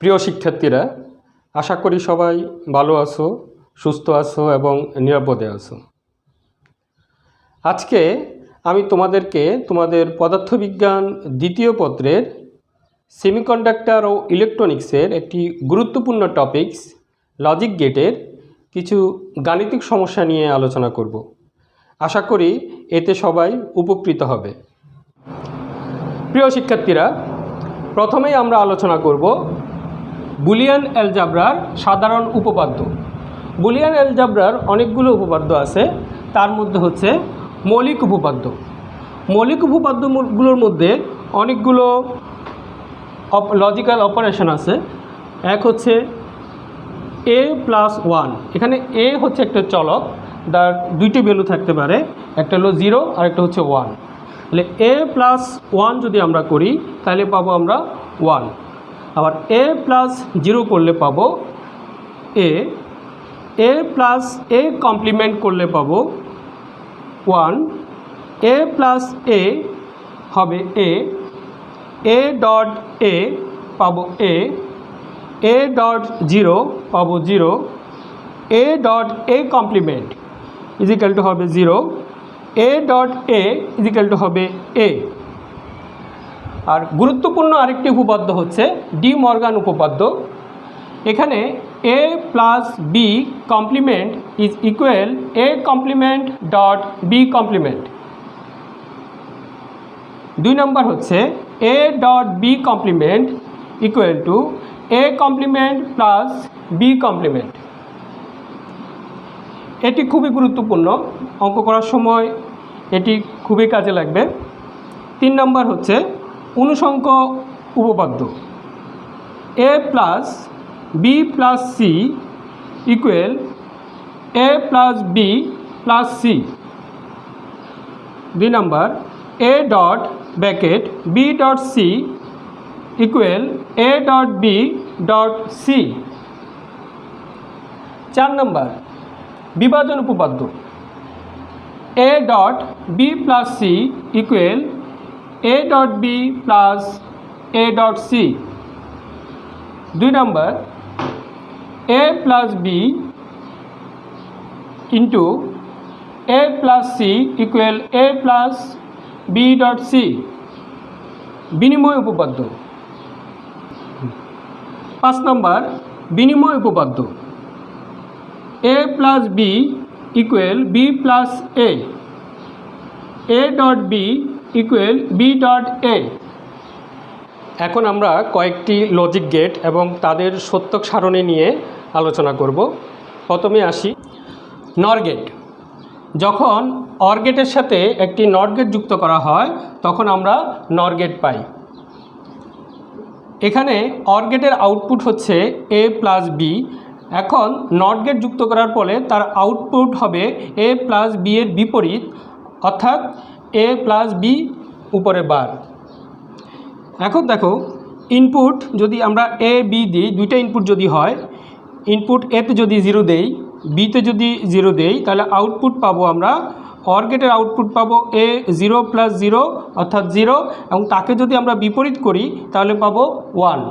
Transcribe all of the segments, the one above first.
প্রিয় শিক্ষার্থীরা, আশা করি সবাই ভালো আছো, সুস্থ আছো এবং নিরাপদে আছো। আজকে আমি তোমাদেরকে তোমাদের পদার্থবিজ্ঞান দ্বিতীয় পত্রের সেমিকন্ডাক্টর ও ইলেকট্রনিক্সের একটি গুরুত্বপূর্ণ টপিকস লজিক গেটের কিছু গাণিতিক সমস্যা নিয়ে আলোচনা করব। আশা করি এতে সবাই উপকৃত হবে। প্রিয় শিক্ষার্থীরা, প্রথমেই আমরা আলোচনা করব বুলিয়ান অ্যালজাব্রার সাধারণ উপপাদ্য। বুলিয়ান অ্যালজাব্রার অনেকগুলো উপপাদ্য আছে, তার মধ্যে হচ্ছে মৌলিক উপপাদ্য। মৌলিক উপপাদ্যগুলোর মধ্যে অনেকগুলো লজিক্যাল অপারেশন আছে। এক হচ্ছে a+1। এখানে a হচ্ছে একটা চলক, তার দুইটি ভ্যালু থাকতে পারে, একটা হলো 0 আর একটা হচ্ছে 1। তাহলে a+1 যদি আমরা করি তাহলে পাবো আমরা 1। আবার a+0 করলে পাবো a+a কমপ্লিমেন্ট করলে পাবো 1, a+a হবে a ডট a পাবো a ডট 0 পাবো 0, a dot a complement equal to হবে 0, a dot a equal to হবে a। আর গুরুত্বপূর্ণ আরেকটি উপপাদ্য হচ্ছে ডি মর্গান উপপাদ্য। এখানে a plus B complement is equal a complement dot b complement. 2 নম্বর হচ্ছে a dot b complement equal to a complement plus b complement. এটি খুবই গুরুত্বপূর্ণ, অঙ্ক করার সময় এটি খুবই কাজে লাগবে। 3 নম্বর হচ্ছে অনুসংখ্য উপপাদ্য a plus B plus C equal a plus B plus C. 2 নম্বর a dot bracket B dot C equal a dot B dot C. 4 নম্বর বিভাজন উপপাদ্য a dot B plus C equal a dot B plus a dot C. 2 নম্বর a plus B into a plus C equal a plus B dot C. বিনিময় উপপাদ্য। 5 নম্বর বিনিময় উপপাদ্য a plus B equal B plus a dot B equal B dot A. এখন আমরা কয়েকটি logic gate এবং তাদের সত্যক সারণী নিয়ে আলোচনা করব। প্রথমে আসি নর গেট। যখন অর গেটের সাথে একটি নট গেট যুক্ত করা হয় তখন আমরা নর গেট পাই। এখানে অর গেটের আউটপুট হচ্ছে a প্লাস বি। এখন নট গেট যুক্ত করার ফলে তার আউটপুট হবে a প্লাস বি এর বিপরীত, অর্থাৎ a প্লাস বি উপরে বার। এখন দেখো, ইনপুট যদি আমরা a b দিই, দুইটা ইনপুট যদি হয়, ইনপুট এতে যদি 0 দেই, বিতে যদি 0 দেই, তাহলে আউটপুট পাবো আমরা অর গেটের আউটপুট পাবো a 0 প্লাস 0 অর্থাৎ 0, এবং তাকে যদি আমরা বিপরীত করি তাহলে পাবো 1।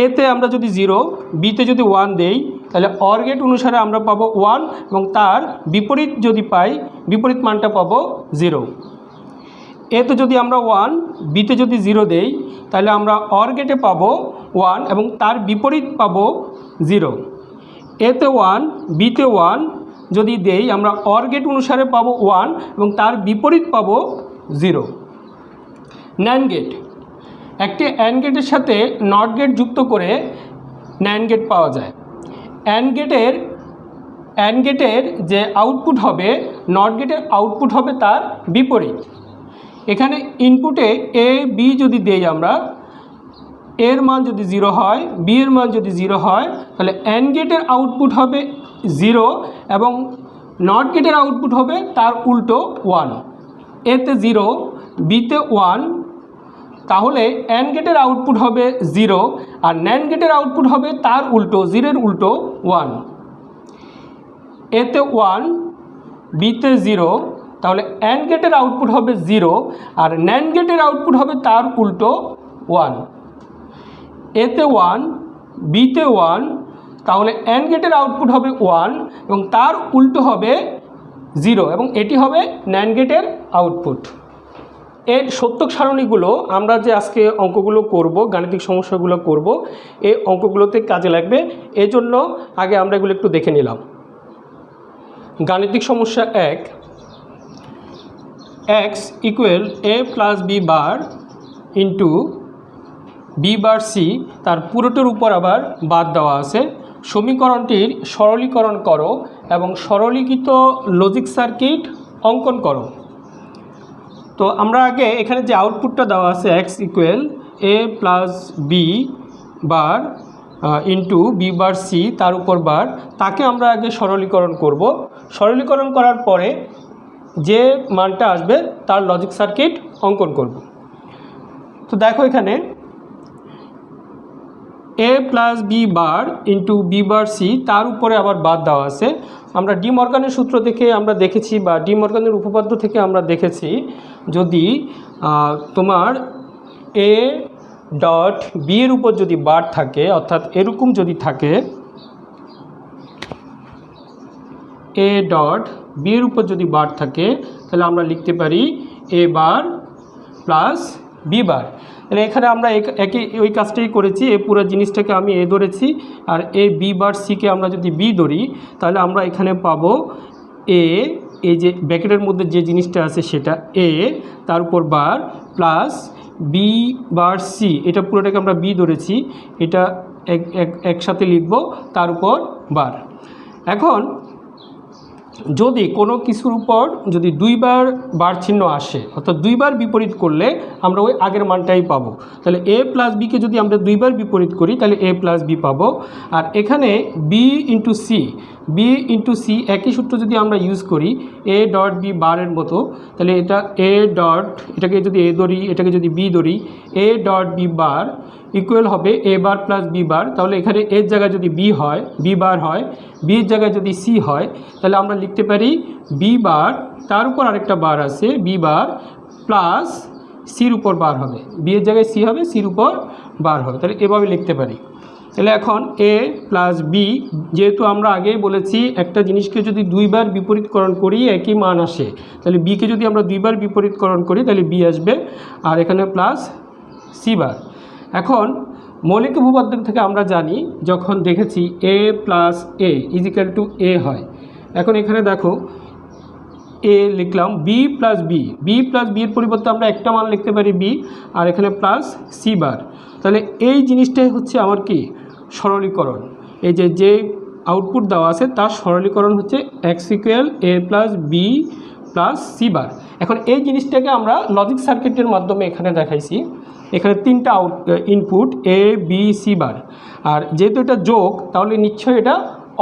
এতে আমরা যদি 0, বিতে যদি 1 দেই তাহলে অর গেট অনুসারে আমরা পাবো 1, এবং তার বিপরীত যদি পাই, বিপরীত মানটা পাবো 0। এতে যদি আমরা 1, বিতে যদি 0 দেই তাহলে আমরা অর গেটে পাবো 1 এবং তার বিপরীত পাবো 0। এতে 1, বিতে 1 যদি দেই আমরা অর গেট অনুসারে পাবো 1 এবং তার বিপরীত পাবো 0। NAND gate. একটি অ্যান্ড গেটের সাথে নট গেট যুক্ত করে ন্যান্ড গেট পাওয়া যায়। অ্যান্ড গেটের যে আউটপুট হবে, নট গেটের আউটপুট হবে তার বিপরীত। এখানে ইনপুটে a b যদি দেই আমরা, এর মান যদি 0 হয়, বি এর মান যদি 0 হয়, তাহলে অ্যান্ড গেটের আউটপুট হবে 0 এবং নট গেটের আউটপুট হবে তার উল্টো 1। এতে 0, বিতে 1, তাহলে অ্যান্ড গেটের আউটপুট হবে 0 আর ন্যান্ড গেটের আউটপুট হবে তার উল্টো, 0 এর উল্টো 1। এতে 1, বিতে 0, তাহলে অ্যান্ড গেটের আউটপুট হবে 0 আর ন্যান্ড গেটের আউটপুট হবে তার উল্টো 1। এতে 1 বিতে 1, তাহলে অ্যান্ড গেটের আউটপুট হবে 1 এবং তার উল্টো হবে 0 এবং এটি হবে ন্যান্ড গেটের আউটপুট। এর সত্যক সারণীগুলো আমরা যে আজকে অঙ্কগুলো করব, গাণিতিক সমস্যাগুলো করব, এই অঙ্কগুলোতে কাজে লাগবে। এজন্য আগে আমরা এগুলো একটু দেখে নিলাম। গাণিতিক সমস্যা 1, x equal a plus B bar into B bar C, তার পুরোটার উপর আবার বাদ দেওয়া আছে। সমীকরণটির সরলীকরণ করো এবং সরলীকৃত লজিক সার্কিট অঙ্কন করো। তো আমরা আগে এখানে যে আউটপুটটা দেওয়া আছে x equal a plus B bar into B bar C, তার উপর বার, তাকে আমরা আগে সরলীকরণ করব। সরলীকরণ করার পরে যে মানটা আসবে তার লজিক সার্কিট অঙ্কন করব। তো দেখো এখানে a plus B bar into B bar C, তার উপরে আবার বাদ দেওয়া আছে। আমরা ডি মর্গানের সূত্র থেকে আমরা দেখেছি, বা ডি মর্গানের উপপাদ্য থেকে আমরা দেখেছি, যদি তোমার এ ডট বি এর উপর যদি বার থাকে, অর্থাৎ এরকম যদি থাকে, এ ডট বি এর উপর যদি বার থাকে, তাহলে আমরা লিখতে পারি এ বার প্লাস বি বার। তাহলে এখানে আমরা একই ওই কাজটাই করেছি, এই পুরো জিনিসটাকে আমি এ ধরেছি, আর এ বি বার সিকে আমরা যদি বি ধরি, তাহলে আমরা এখানে পাবো এ, এই যে ব্র্যাকেটের মধ্যে যে জিনিসটা আছে সেটা এ, তার উপর বার প্লাস বি বার সি, এটা পুরোটাকে আমরা বি ধরেছি, এটা একসাথে লিখব, তার উপর বার। এখন যদি কোনো কিছুর উপর যদি দুইবার বার চিহ্ন আসে, অর্থাৎ দুইবার বিপরীত করলে আমরা ওই আগের মানটাই পাবো। তাহলে এ প্লাস বিকে যদি আমরা দুইবার বিপরীত করি, তাহলে এ প্লাস বি পাবো। আর এখানে বি ইন্টু সি একই সূত্র যদি আমরা ইউজ করি, এ ডট বি বারের মতো, তাহলে এটা এ ডট, এটাকে যদি এ ধরি, এটাকে যদি বি ধরি, A dot B bar equal হবে এ বার প্লাস বি বার। তাহলে এখানে এর জায়গায় যদি বি হয়, বি বার হয়, বির জায়গায় যদি সি হয়, তাহলে আমরা লিখতে পারি বি বার, তার উপর আরেকটা বার আছে বি বার প্লাস সির উপর বার হবে, বি এর জায়গায় সি হবে, সির উপর বার হবে। তাহলে এভাবে লিখতে পারি। তাহলে এখন এ প্লাস বি, যেহেতু আমরা আগেই বলেছি একটা জিনিসকে যদি দুইবার বিপরীতকরণ করি একই মান আসে, তাহলে বিকে যদি আমরা দুইবার বিপরীতকরণ করি তাহলে বি আসবে, আর এখানে প্লাস সি বার। এখন মৌলিক উপপাদ্য থেকে আমরা জানি, যখন দেখেছি A plus A is equal to A হয়। এখন এখানে দেখো এ লিখলাম, B plus B plus B এর পরিবর্তে আমরা একটা মান লিখতে পারি বি, আর এখানে প্লাস সি বার। তাহলে এই জিনিসটাই হচ্ছে আমার কি সরলীকরণ। এই যে আউটপুট দেওয়া আছে তার সরলীকরণ হচ্ছে X equal A plus B plus C bar. এখন এই জিনিসটাকে আমরা লজিক সার্কিটের মাধ্যমে এখানে দেখাইছি। এখানে তিনটা ইনপুট এ বি সি বার, আর যেহেতু এটা যোগ তাহলে নিশ্চয়ই এটা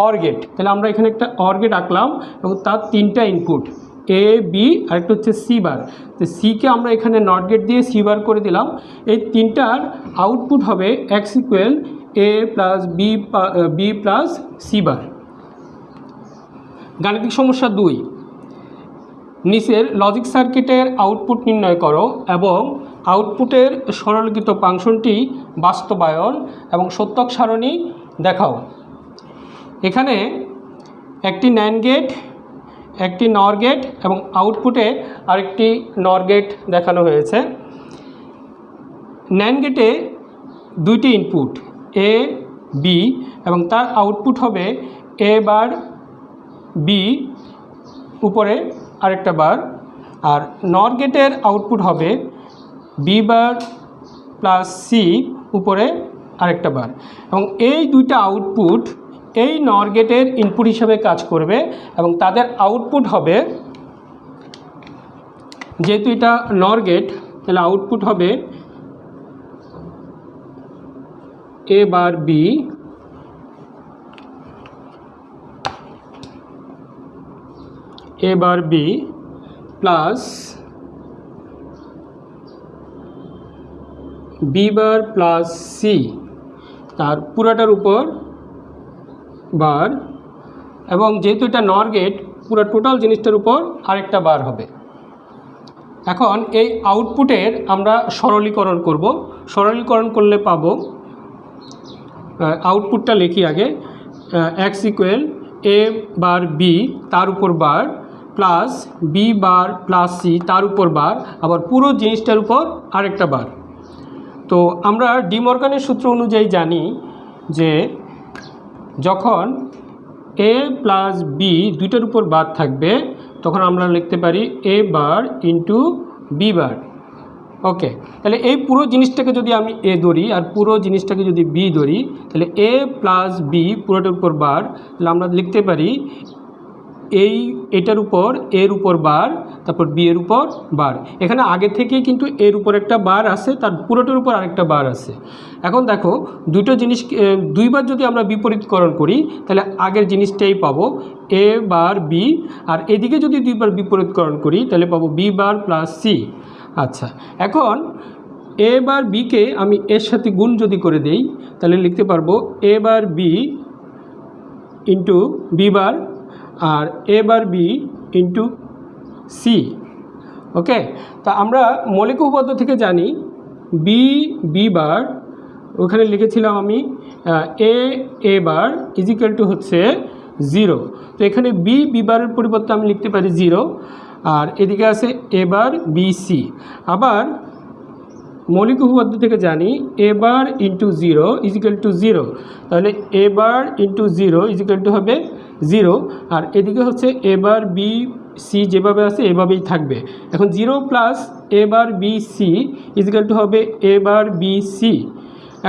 অর গেট। তাহলে আমরা এখানে একটা অর গেট আঁকলাম এবং তার তিনটা ইনপুট এ বি আরেকটা হচ্ছে সি বার। তো সিকে আমরা এখানে নট গেট দিয়ে সি বার করে দিলাম। এই তিনটার আউটপুট হবে X equal A plus B plus C bar. গাণিতিক সমস্যা 2, নিচের লজিক সার্কিটের আউটপুট নির্ণয় করো এবং আউটপুটের সরলীকৃত ফাংশনটি বাস্তবায়ন এবং সত্যক সারণী দেখাও। এখানে একটি ন্যান্ড গেট, একটি নর গেট এবং আউটপুটে আরেকটি নর গেট দেখানো হয়েছে। ন্যান্ড গেটে দুইটি ইনপুট এ বি এবং তার আউটপুট হবে এ বার বি উপরে আরেকটা বার, আর নর গেটের আউটপুট হবে বি বার প্লাস সি উপরে আরেকটা বার। এবং এই দুইটা আউটপুট এই নর গেটের ইনপুট হিসেবে কাজ করবে এবং তাদের আউটপুট হবে, যেহেতু এটা নর গেট তাহলে আউটপুট হবে A bar B plus B bar plus C, তার পুরাটার উপর বার, এবং যেহেতু এটা নর গেট পুরো টোটাল জিনিসটার উপর আরেকটা বার হবে। এখন এই আউটপুটের আমরা সরলীকরণ করব। সরলীকরণ করলে পাবো আউটপুটটা লিখি আগে, x equal a bar b তার উপর বার প্লাস b বার প্লাস c তার উপর বার, আবার পুরো জিনিসটার উপর আরেকটা বার। তো আমরা ডি মর্গানের সূত্র অনুযায়ী জানি যে যখন a প্লাস b দুইটার উপর বার থাকবে তখন আমরা লিখতে পারি a বার ইন্টু b বার। ওকে, তাহলে এই পুরো জিনিসটাকে যদি আমি a ধরি আর পুরো জিনিসটাকে যদি b ধরি, তাহলে a প্লাস b পুরোটার উপর বার, তাহলে আমরা লিখতে পারি এটার উপর এর উপর বার, তারপর b এর উপর বার। এখানে আগে থেকেই কিন্তু এর উপর একটা বার আছে, তার পুরোটার উপর আরেকটা বার আছে। এখন দেখো দুটো জিনিস দুইবার যদি আমরা বিপরীতকরণ করি তাহলে আগের জিনিসটাই পাবো a বার b, আর এদিকে যদি দুইবার বিপরীতকরণ করি তাহলে পাবো b বার প্লাস c। আচ্ছা, এখন a বার bকে আমি এর সাথে গুণ যদি করে দেই তাহলে লিখতে পারবো a bar b into b bar আর a bar b into c। Okay, তা আমরা মৌলিক উপপাদ্য থেকে জানি b বার, ওখানে লিখেছিলাম আমি a bar is equal to হচ্ছে 0। তো এখানে b বারের পরিবর্তে আমি লিখতে পারি 0, আর এদিকে আছে a বার b c। আবার মৌলিক উপপাদ্য থেকে জানি a bar into 0 is equal two 0, তাহলে a bar into 0 is equal to হবে 0, আর এদিকে হচ্ছে a বার b c যেভাবে আছে এভাবেই থাকবে। এখন 0 plus a bar b c is equal to হবে a বার b c।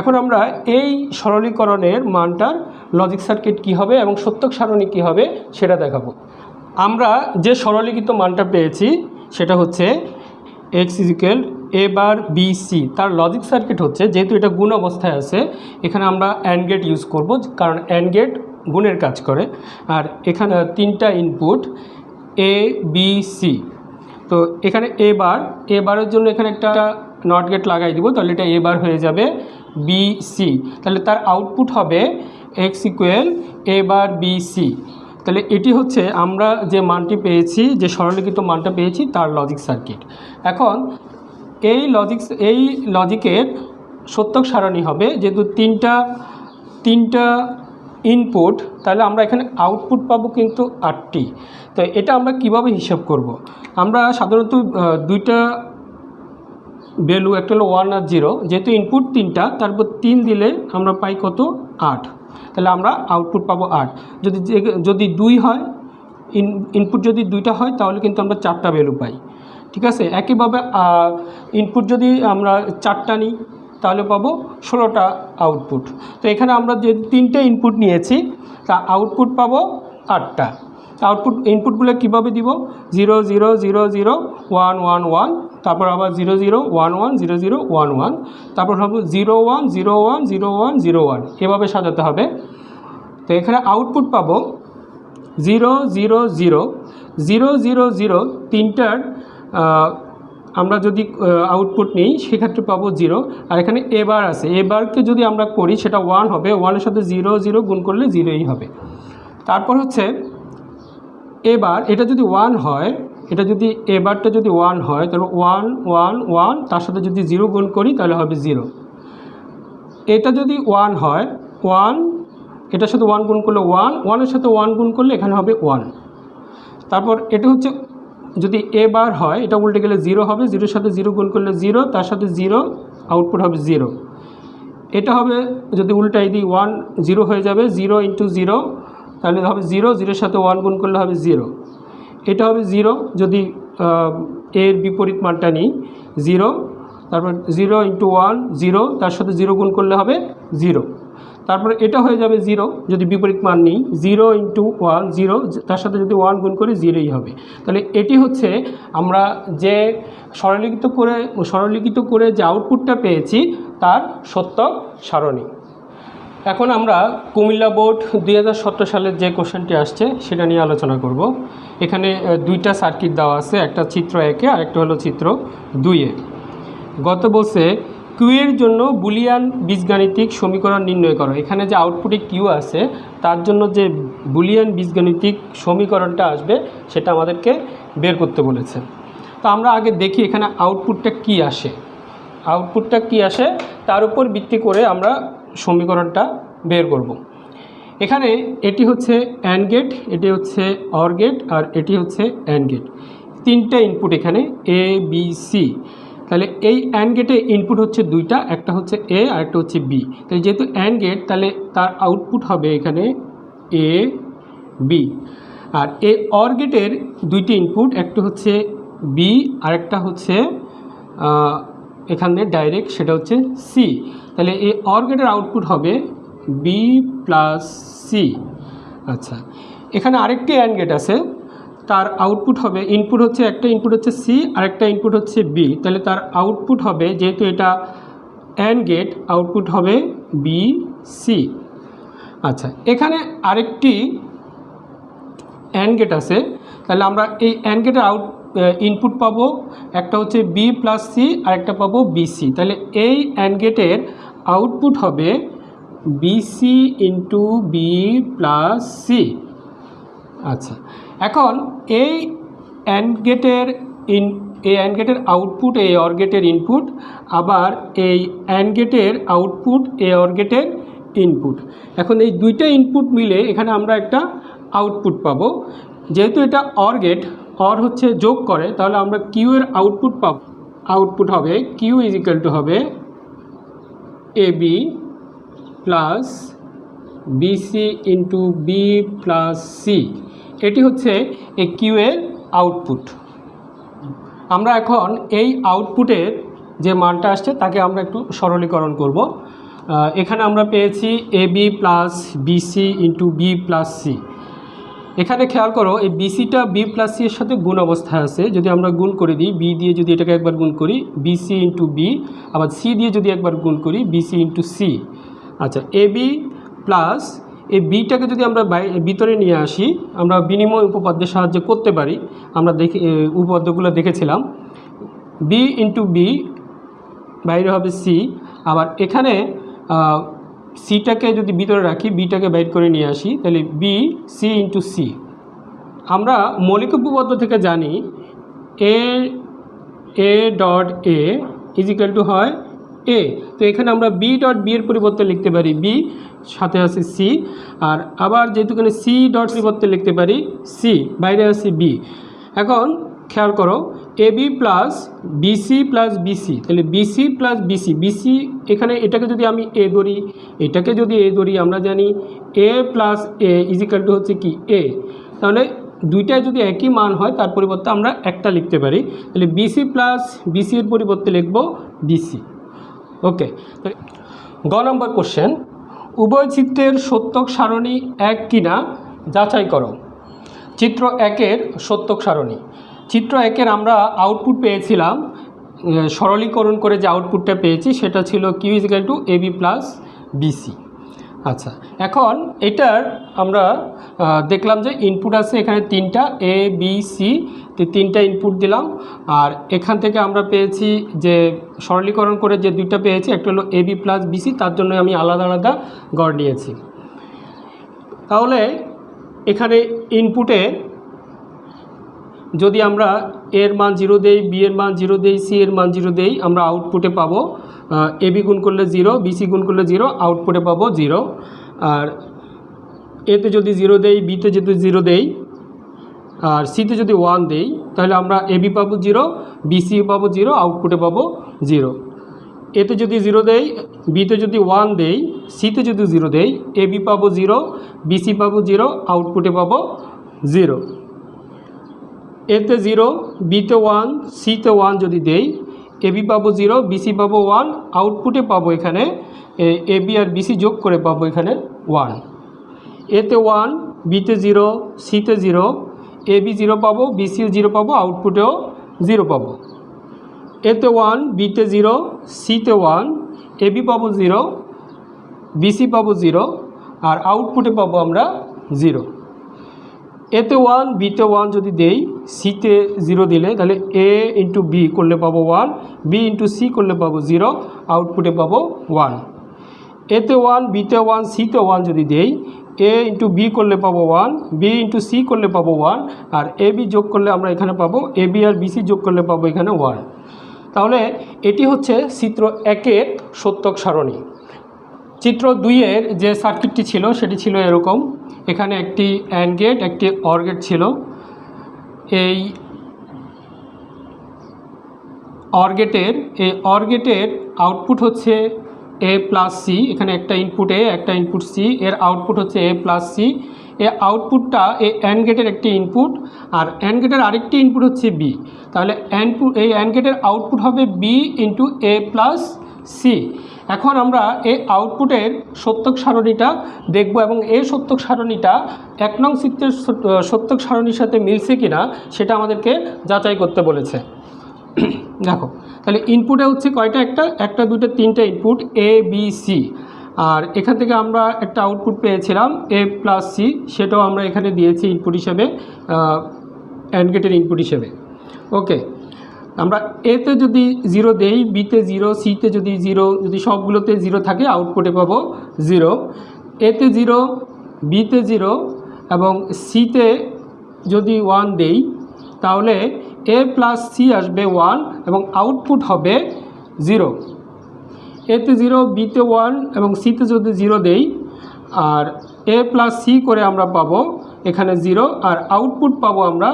এখন আমরা এই সরলীকরণের মানটার লজিক সার্কিট কী হবে এবং সত্যক সারণী কী হবে সেটা দেখাবো। আমরা যে সরলীকৃত মানটা পেয়েছি সেটা হচ্ছে x is equal a bar b c। তার লজিক সার্কিট হচ্ছে, যেহেতু এটা গুণ অবস্থায় আছে এখানে আমরা অ্যান্ড গেট ইউজ করব, কারণ অ্যান্ড গেট গুণের কাজ করে। আর এখানে তিনটা ইনপুট a b c, তো এখানে a বারের জন্য এখানে একটা নট গেট লাগাই দিব, তাহলে এটা a বার হয়ে যাবে b c। তাহলে তার আউটপুট হবে x equal a bar b c। তাহলে এটি হচ্ছে আমরা যে মানটি পেয়েছি, যে সরলীকৃত মানটা পেয়েছি তার লজিক সার্কিট। এখন এই লজিকের সত্যক সারণী হবে, যেহেতু তিনটা ইনপুট, তাহলে আমরা এখানে আউটপুট পাবো কিন্তু 8টি। তো এটা আমরা কিভাবে হিসাব করব? আমরা সাধারণত দুইটা ভ্যালু, একটা হলো 1 আর 0, যেহেতু ইনপুট 3টা তারপর 3 দিলে আমরা পাই কত 8, তাহলে আমরা আউটপুট পাবো 8। যদি 2 হয়, ইনপুট যদি 2টা হয় তাহলে কিন্তু আমরা 4টা ভ্যালু পাই। ঠিক আছে, একইভাবে ইনপুট যদি আমরা 4টা নিই তাহলে পাবো 16টা আউটপুট। তো এখানে আমরা যে 3টে ইনপুট নিয়েছি তা আউটপুট পাবো 8টা। ইনপুটগুলো কীভাবে দিব? 0 0 0 0 1 1 1, তারপর আবার 0 0 1 1 0 0 1 1, তারপর হবে 0 1 0 1 0 1 0 1, এভাবে সাজাতে হবে। তো এখানে আউটপুট পাবো 0 0 0 0 0 0, তিনটার আমরা যদি আউটপুট নিই সেক্ষেত্রে পাবো 0। আর এখানে এ বার আছে, এ বারকে যদি আমরা করি সেটা 1 হবে, 1-এর সাথে 0 0 গুণ করলে 0ই হবে। তারপর হচ্ছে এবার এটা যদি 1 হয়, এটা যদি এবারটা যদি 1 হয় তাহলে 1 1 1, তার সাথে যদি 0 গুণ করি তাহলে হবে 0। এটা যদি 1 হয়, 1 এটার সাথে 1 গুণ করলে 1, 1-এর সাথে 1 গুণ করলে এখানে হবে 1। তারপর এটা হচ্ছে যদি এ বার হয়, এটা উল্টে গেলে 0 হবে, 0-এর সাথে 0 গুণ করলে 0, তার সাথে 0, আউটপুট হবে 0। এটা হবে যদি উল্টাই দিই 1 0 হয়ে যাবে, 0 × 0, তাহলে হবে 0, 0-এর সাথে 1 গুণ করলে হবে 0। এটা হবে 0 যদি এর বিপরীত মানটা নিই 0, তারপর 0 × 1 0, তার সাথে 0 গুণ করলে হবে 0। তারপর এটা হয়ে যাবে 0 যদি বিপরীত মান নিই, 0 × 1 0, তার সাথে যদি 1 গুণ করি 0ই হবে। তাহলে এটি হচ্ছে আমরা যে সরলীকৃত করে যে আউটপুটটা পেয়েছি তার সত্যক সারণী। এখন আমরা কুমিল্লা বোর্ড 2017 সালের যে কোশ্চেনটি আসছে সেটা নিয়ে আলোচনা করব। এখানে দুইটা সার্কিট দেওয়া আছে, একটা চিত্র 1-এ আর একটা হলো চিত্র 2-এ। গত বলছে কিউ এর জন্য বুলিয়ান বীজগাণিতিক সমীকরণ নির্ণয় করো। এখানে যে আউটপুটে কিউ আছে তার জন্য যে বুলিয়ান বীজগাণিতিক সমীকরণটা আসবে সেটা আমাদেরকে বের করতে বলেছে। তো আমরা আগে দেখি এখানে আউটপুটটা কি আসে, তার উপর ভিত্তি করে আমরা সমীকরণটা বের করব। এখানে এটি হচ্ছে অ্যান্ড গেট, এটি হচ্ছে অর গেট, আর এটি হচ্ছে অ্যান্ড গেট। তিনটা ইনপুট এখানে এ বি সি। তাহলে এই অ্যান্ড গেটে ইনপুট হচ্ছে দুইটা, একটা হচ্ছে এ আর একটা হচ্ছে বি। তাহলে যেহেতু অ্যান্ড গেট, তাহলে তার আউটপুট হবে এখানে এ বি। আর এই অর গেটের দুইটি ইনপুট, একটা হচ্ছে বি আর একটা হচ্ছে এখানে ডাইরেক্ট, সেটা হচ্ছে সি। তাহলে এই অর গেটের আউটপুট হবে বি প্লাস সি। আচ্ছা, এখানে আরেকটি অ্যান্ড গেট আছে, তার আউটপুট হবে, ইনপুট হচ্ছে একটা ইনপুট হচ্ছে সি আর একটা ইনপুট হচ্ছে বি। তাহলে তার আউটপুট হবে, যেহেতু এটা অ্যান্ড গেট, আউটপুট হবে বি সি। আচ্ছা, এখানে আরেকটি অ্যান্ড গেট আছে, তাহলে আমরা এই অ্যান্ড গেটের ইনপুট পাবো, একটা হচ্ছে বি প্লাস সি আর একটা পাবো বিসি। তাহলে এই অ্যান্ড গেটের আউটপুট হবে BC into B plus C. আচ্ছা, এখন এই অ্যান্ড গেটের আউটপুট এই অর গেটের ইনপুট, আবার এই অ্যান্ড গেটের আউটপুট এই অর গেটের ইনপুট। এখন এই দুইটা ইনপুট মিলে এখানে আমরা একটা আউটপুট পাবো। যেহেতু এটা অর গেট, অর হচ্ছে যোগ করে, তাহলে আমরা কিউ এর আউটপুট পাবো। আউটপুট হবে কিউ ইজ ইকুয়াল টু হবে A B plus BC into B plus C. এটি হচ্ছে এই কিউ এর আউটপুট। আমরা এখন এই আউটপুটের যে মানটা আসছে তাকে আমরা একটু সরলীকরণ করব। এখানে আমরা পেয়েছি A B plus BC into B plus C. এখানে খেয়াল করো, এই বিসিটা বি প্লাস সি এর সাথে গুণ অবস্থায় আছে। যদি আমরা গুণ করে দিই, বি দিয়ে যদি এটাকে একবার গুণ করি বিসি ইন্টু বি, আবার সি দিয়ে যদি একবার গুণ করি বিসি ইন্টু সি। আচ্ছা, এ বি প্লাস এই বিটাকে যদি আমরা ভিতরে নিয়ে আসি, আমরা বিনিময় উপপাদ্যের সাহায্যে করতে পারি। আমরা উপপাদ্যগুলো দেখেছিলাম। বি ইন্টু বি, বাইরে হবে সি। আবার এখানে সিটাকে যদি ভিতরে রাখি, বিটাকে বাইর করে নিয়ে আসি, তাহলে বি সি ইন্টু সি। আমরা মৌলিক উপপাদ্য থেকে জানি A dot A is equal two হয় এ। তো এখানে আমরা বি ডট বি এর পরিবর্তে লিখতে পারি বি, সাথে আছে সি। আর আবার যেহেতু এখানে সি ডট পরিবর্তে লিখতে পারি সি, বাইরে আছে বি। এখন খেয়াল করো, A B plus BC plus BC, তাহলে বিসি প্লাস বিসি। বিসি এখানে এটাকে যদি আমি এ ধরি, এটাকে যদি এ ধরি, আমরা জানি A plus A is equal to হচ্ছে কি এ। তাহলে দুইটায় যদি একই মান হয়, তার পরিবর্তে আমরা একটা লিখতে পারি। তাহলে বিসি প্লাস বিসি এর পরিবর্তে লিখব বিসি। ওকে, গ নম্বর কোশ্চেন, উভয় চিত্রের সত্যক সারণী এক কিনা যাচাই করো। চিত্র একের সত্যক সারণী। চিত্র একের আমরা আউটপুট পেয়েছিলাম, সরলীকরণ করে যে আউটপুটটা পেয়েছি সেটা ছিল Q is equal to A B plus BC. আচ্ছা, এখন এটার আমরা দেখলাম যে ইনপুট আছে এখানে তিনটা, এ বি সি। তিনটা ইনপুট দিলাম, আর এখান থেকে আমরা পেয়েছি যে সরলীকরণ করে যে দুইটা পেয়েছি, একটা হলো এ বি প্লাস বিসি, তার জন্য আমি আলাদা আলাদা গড় নিয়েছি। তাহলে এখানে ইনপুটে যদি আমরা এর মান 0 দেই, বি এর মান 0 দেই, সি এর মান 0 দেই, আমরা আউটপুটে পাবো এ বি গুণ করলে 0, বিসি গুণ করলে 0, আউটপুটে পাবো 0। আর এতে যদি 0 দেই, বিতে যদি 0 দেই, আর সিতে যদি 1 দেই, তাহলে আমরা এ বি পাবো 0, বিসি পাবো 0, আউটপুটে পাবো 0। এতে যদি 0 দেই, বিতে যদি 1 দেই, সিতে যদি 0 দেই, এ বি পাবো 0, বিসি পাবো 0, আউটপুটে পাবো 0। এতে 0, বিতে 1, সিতে 1 যদি দেই, এ বি পাবো 0, বিসি পাবো 1, আউটপুটে পাবো এখানে এ বি আর বিসি যোগ করে পাবো এখানে 1। এতে 1, বিতে 0, সিতে 0, এ বি 0 পাবো, বিসিও 0 পাবো, আউটপুটেও 0 পাবো। এতে 1, বিতে 0, সিতে 1, এ বি পাবো 0, বিসি পাবো 0, আর আউটপুটে পাবো আমরা 0। এতে 1, বিতে 1 যদি দেই, সিতে 0 দিলে, তাহলে এ ইন্টু বি করলে পাবো 1, বি ইন্টু সি করলে পাবো 0, আউটপুটে পাবো 1। এতে 1, বিতে 1, সিতে 1 যদি দেই, এ ইন্টু বি করলে পাবো 1, বি ইন্টু সি করলে পাবো 1, আর এ বি যোগ করলে আমরা এখানে পাবো এ বি আর বিসি যোগ করলে পাবো এখানে 1। তাহলে এটি হচ্ছে চিত্র একের সত্যক সারণী। চিত্র 2-এর যে সার্কিটটি ছিল সেটি ছিল এরকম। এখানে একটি অ্যান্ড গেট, একটি অর গেট ছিল। এই অর গেটের আউটপুট হচ্ছে এ প্লাস সি। এখানে একটা ইনপুট এ, একটা ইনপুট সি, এর আউটপুট হচ্ছে এ প্লাস সি। এই আউটপুটটা এই অ্যান্ড গেটের একটি ইনপুট, আর অ্যান্ড গেটের আরেকটি ইনপুট হচ্ছে বি। তাহলে এই অ্যান্ড গেটের আউটপুট হবে বি ইন্টু এ প্লাস সি। এখন আমরা এই আউটপুটের সত্যক সারণীটা দেখব এবং এই সত্যক সারণীটা 1 নং চিত্রের সত্যক সারণীর সাথে মিলছে কিনা সেটা আমাদেরকে যাচাই করতে বলেছে। দেখো, তাহলে ইনপুটে হচ্ছে কয়টা, একটা দুটো তিনটা ইনপুট এ বি সি, আর এখান থেকে আমরা একটা আউটপুট পেয়েছিলাম এ প্লাস সি, সেটাও আমরা এখানে দিয়েছি ইনপুট হিসেবে, অ্যান্ড গেটের ইনপুট হিসেবে। ওকে, আমরা এতে যদি 0 দেই, বিতে 0, সিতে যদি 0, যদি সবগুলোতে 0 থাকে আউটপুটে পাবো 0। এতে 0, বিতে 0 এবং সিতে যদি 1 দেই তাহলে এ প্লাস সি আসবে 1 এবং আউটপুট হবে 0। এতে 0, বিতে 1 এবং সিতে যদি 0 দেই আর এ প্লাস সি করে আমরা পাবো এখানে 0, আর আউটপুট পাবো আমরা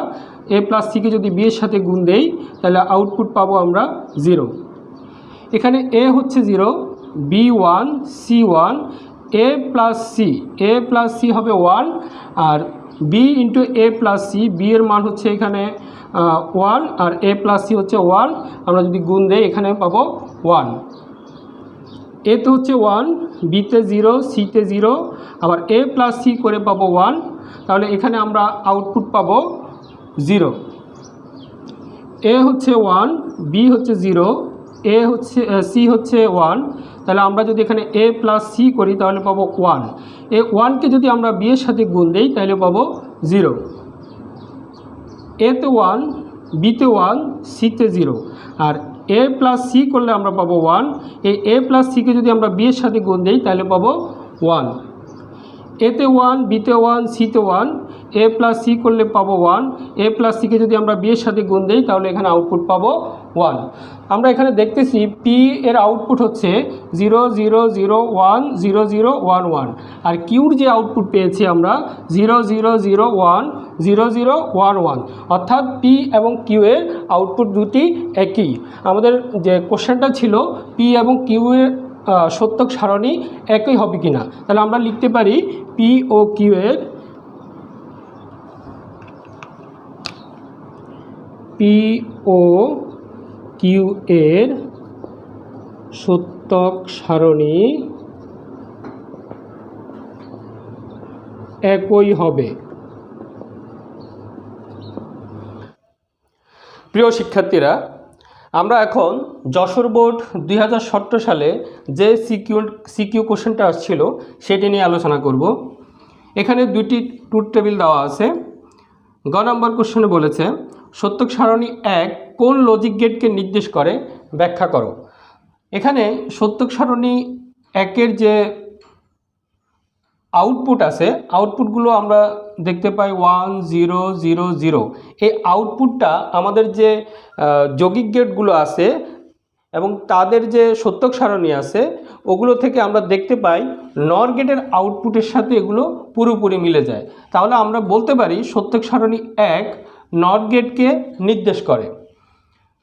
এ প্লাস সিকে যদি বি এর সাথে গুণ দেই তাহলে আউটপুট পাবো আমরা 0। এখানে এ হচ্ছে 0, বি 1, সি 1, এ প্লাস সি হবে 1, আর বি ইন্টু এ প্লাস সি, বি এর মান হচ্ছে এখানে 1 আর এ প্লাস সি হচ্ছে 1, আমরা যদি গুণ দেই এখানে পাবো 1। এতে হচ্ছে 1, বিতে 0, সিতে 0, আবার এ প্লাস সি করে পাবো 1, তাহলে এখানে আমরা আউটপুট পাবো 0। এ হচ্ছে 1, বি হচ্ছে 0, সি হচ্ছে 1, তাহলে আমরা যদি এখানে এ প্লাস সি করি তাহলে পাবো 1। এ 1কে যদি আমরা বি এর সাথে গুণ দেই তাহলে পাবো 0। এতে 1, বিতে 1, সিতে 0, আর এ প্লাস সি করলে আমরা পাবো 1। এই এ প্লাস সিকে যদি আমরা বি এর সাথে গুণ দেই তাহলে পাবো 1। এতে 1, বিতে 1, সিতে 1, এ প্লাস সি করলে পাবো 1। এ প্লাস সিকে যদি আমরা বি এর সাথে গুণ দেই তাহলে এখানে আউটপুট পাবো 1। আমরা এখানে দেখতেছি পি এর আউটপুট হচ্ছে 0 0 0 1 0 0 1 1, আর কিউর যে আউটপুট পেয়েছি আমরা 0 0 0 1 0 0 1 1, অর্থাৎ পি এবং কিউ এর আউটপুট দুটি একই। আমাদের যে কোশ্চেনটা ছিল পি এবং কিউ এর সত্যক সারণী একই হবে কিনা, তাহলে আমরা লিখতে পারি পি ও কিউ এর সত্যক সারণী একই হবে। প্রিয় শিক্ষার্থীরা, আমরা এখন যশোর বোর্ড 2017 সালে যে সিকিউ কোশ্চেনটা আসছিল সেটি নিয়ে আলোচনা করব। এখানে দুটি ট্রুথ টেবিল দেওয়া আছে। গ নম্বর কোশ্চেনে বলেছে সত্যক সারণী 1 কোন লজিক গেটকে নির্দেশ করে, ব্যাখ্যা করো। এখানে সত্যক সারণী 1-এর যে আউটপুট আছে, আউটপুটগুলো আমরা দেখতে পাই 1 0 0 0। এই আউটপুটটা আমাদের যে যৌগিক গেটগুলো আছে এবং তাদের যে সত্যক সারণী আছে ওগুলো থেকে আমরা দেখতে পাই নর গেটের আউটপুটের সাথে এগুলো পুরোপুরি মিলে যায়। তাহলে আমরা বলতে পারি সত্যক সারণী 1 নর গেটকে নির্দেশ করে।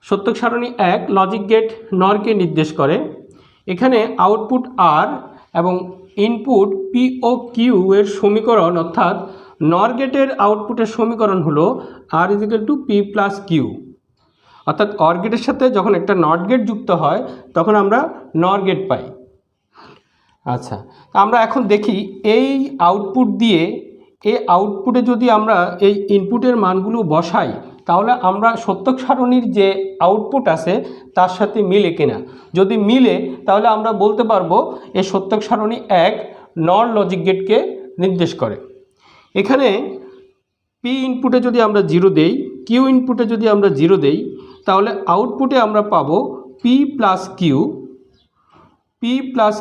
সত্যক সারণী 1 লজিক গেট নরকে নির্দেশ করে। এখানে আউটপুট আর এবং ইনপুট পি ও কিউ এর সমীকরণ, অর্থাৎ নর গেটের আউটপুটের সমীকরণ হলো R is equal to P plus Q, অর্থাৎ অর গেটের সাথে যখন একটা নট গেট যুক্ত হয় তখন আমরা নর গেট পাই। আচ্ছা, আমরা এখন দেখি এই আউটপুট দিয়ে এই আউটপুটে যদি আমরা এই ইনপুটের মানগুলো বসাই তাহলে আমরা সত্যক সারণীর যে আউটপুট আছে তার সাথে মিলে কিনা। যদি মিলে তাহলে আমরা বলতে পারবো এই সত্যক সারণী 1 নর লজিক গেটকে নির্দেশ করে। এখানে পি ইনপুটে যদি আমরা 0 দেই, কিউ ইনপুটে যদি আমরা 0 দেই তাহলে আউটপুটে আমরা পাবো পি প্লাস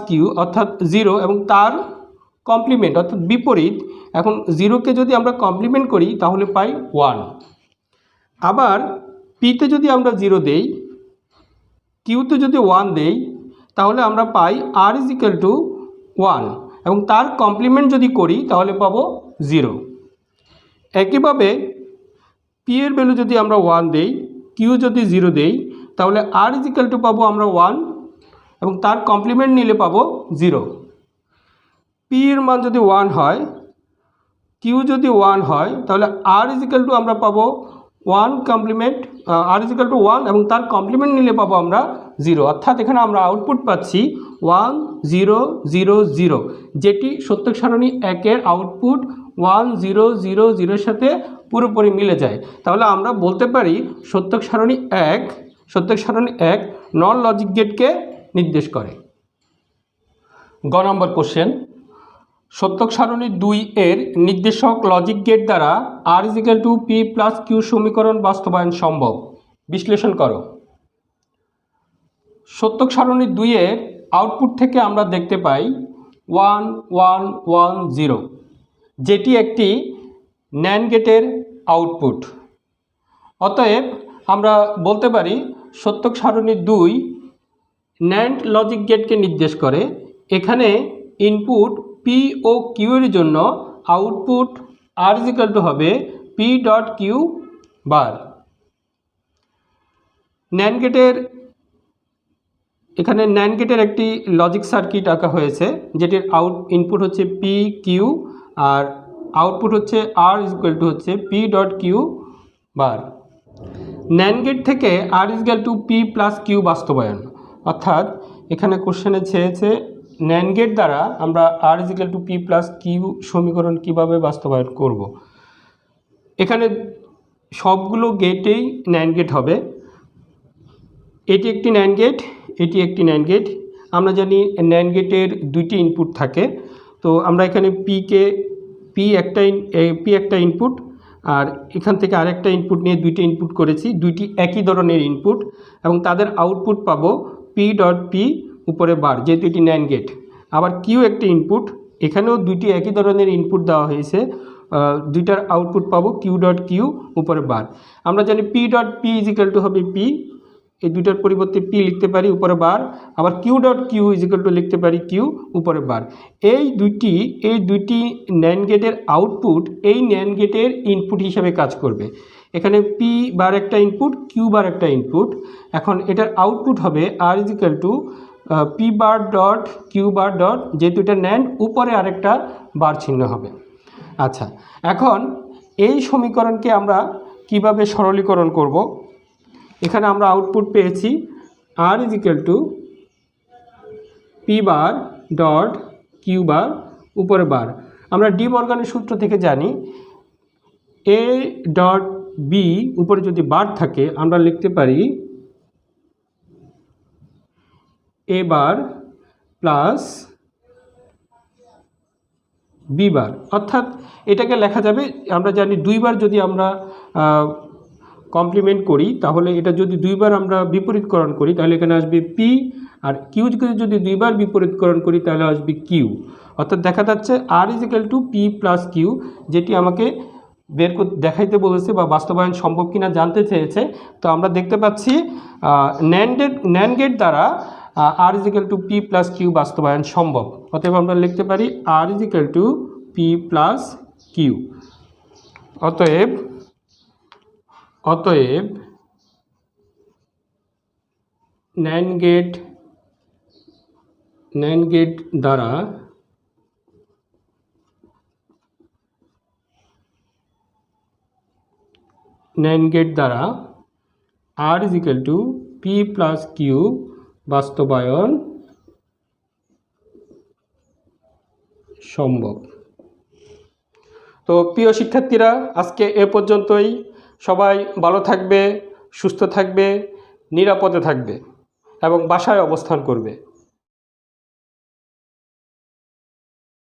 কিউ অর্থাৎ 0 এবং তার কমপ্লিমেন্ট অর্থাৎ বিপরীত। এখন 0কে যদি আমরা কমপ্লিমেন্ট করি তাহলে পাই 1। আবার পিতে যদি আমরা 0 দেই, কিউতে যদি 1 দেই তাহলে আমরা পাই আর ইজিক্যাল টু 1 এবং তার কমপ্লিমেন্ট যদি করি তাহলে পাবো 0। একইভাবে পি এর ভ্যালু যদি আমরা 1 দেই, কিউ যদি 0 দেই, তাহলে আর ইজ ইকুয়াল টু পাবো আমরা 1 এবং তার কমপ্লিমেন্ট নিলে পাবো 0। পি এর মান যদি 1 হয়, কিউ যদি 1 হয়, তাহলে আর ইজ ইকুয়াল টু আমরা পাবো 1 কমপ্লিমেন্ট, আর ইজ ইকুয়াল টু 1 এবং তার কমপ্লিমেন্ট নিলে পাবো আমরা 0। অর্থাৎ এখানে আমরা আউটপুট পাচ্ছি 1 0 0 0, যেটি সত্যক সারণী 1-এর আউটপুট 1 0 0 0-এর সাথে পুরোপুরি মিলে যায়। তাহলে আমরা বলতে পারি সত্যক সারণী 1 নন লজিক গেটকে নির্দেশ করে। গ নম্বর কোশ্চেন, সত্যক সারণী 2-এর নির্দেশক লজিক গেট দ্বারা R is equal to P plus Q সমীকরণ বাস্তবায়ন সম্ভব, বিশ্লেষণ করো। সত্যক সারণী 2-এর আউটপুট থেকে আমরা দেখতে পাই 1 1 1 0, যেটি একটি ন্যান্ড গেটের আউটপুট। অতএব আমরা বলতে পারি সত্যক সারণী 2 ন্যান্ড লজিক গেটকে নির্দেশ করে। এখানে ইনপুট পি ও কিউ এর জন্য output R is equal to হবে P dot Q bar. NAND গেটের এখানে ন্যান্ড গেটের একটি লজিক সার্কিট আঁকা হয়েছে, যেটির ইনপুট হচ্ছে পি কিউ আর আউটপুট হচ্ছে আর ইজ ইকুয়াল টু হচ্ছে P dot Q bar. NAND gate থেকে R is equal to P plus Q বাস্তবায়ন, অর্থাৎ এখানে কোশ্চেনে চেয়েছে ন্যান্ড গেট দ্বারা আমরা R is equal to P plus Q সমীকরণ কীভাবে বাস্তবায়ন করব। এখানে সবগুলো গেটেই ন্যান্ড গেট হবে। এটি একটি ন্যান্ড গেট, এটি একটি ন্যান্ড গেট। আমরা জানি ন্যান্ড গেটের দুইটি ইনপুট থাকে, তো আমরা এখানে পি একটা ইনপুট আর এখান থেকে আরেকটা ইনপুট নিয়ে দুইটা ইনপুট করেছি, দুইটি একই ধরনের ইনপুট এবং তাদের আউটপুট পাবো পি ডট পি উপরে বার, যেহেতু এটি ন্যান্ড গেট। আবার কিউ একটি ইনপুট, এখানেও দুইটি একই ধরনের ইনপুট দেওয়া হয়েছে, দুইটার আউটপুট পাবো কিউ ডট কিউ উপরে বার। আমরা জানি P dot P is equal to হবে পি, এই দুইটার পরিবর্তে পি লিখতে পারি উপরে বার, আবার Q dot Q is equal to লিখতে পারি কিউ উপরে বার। এই দুইটি ন্যান্ড গেটের আউটপুট এই ন্যান্ড গেটের ইনপুট হিসাবে কাজ করবে। এখানে পি বার একটা ইনপুট, কিউ বার একটা ইনপুট। এখন এটার আউটপুট হবে R is equal to P bar dot Q bar dot, যেহেতু এটা ন্যান্ড উপরে আরেকটা বার চিহ্ন হবে। আচ্ছা, এখন এই সমীকরণকে আমরা কিভাবে সরলীকরণ করব। এখানে আমরা আউটপুট পেয়েছি R is equal to P bar dot Q bar উপরে বার। আমরা ডি মর্গানের সূত্র থেকে জানি এ ডট বি উপরে যদি বার থাকে আমরা লিখতে পারি এ বার প্লাস বি বার, অর্থাৎ এটাকে লেখা যাবে, আমরা জানি দুইবার যদি আমরা কমপ্লিমেন্ট করি তাহলে এটা যদি দুইবার আমরা বিপরীতকরণ করি তাহলে এখানে আসবে পি, আর কিউকে যদি দুইবার বিপরীতকরণ করি তাহলে আসবে কিউ। অর্থাৎ দেখা যাচ্ছে R is equal to P plus Q, যেটি আমাকে দেখাইতে বলেছে বা বাস্তবায়ন সম্ভব কিনা জানতে চেয়েছে। তো আমরা দেখতে পাচ্ছি ন্যান্ড গেট দ্বারা R is equal to P plus Q বাস্তবায়ন সম্ভব। অতএব আমরা লিখতে পারি R is equal to P plus Q. অতএব ন্যান্ড গেট দ্বারা R is equal to P plus Q বাস্তবায়ন সম্ভব। তো প্রিয় শিক্ষার্থীরা, আজকে এ পর্যন্তই। সবাই ভালো থাকবে, সুস্থ থাকবে, নিরাপদে থাকবে এবং বাসায় অবস্থান করবে।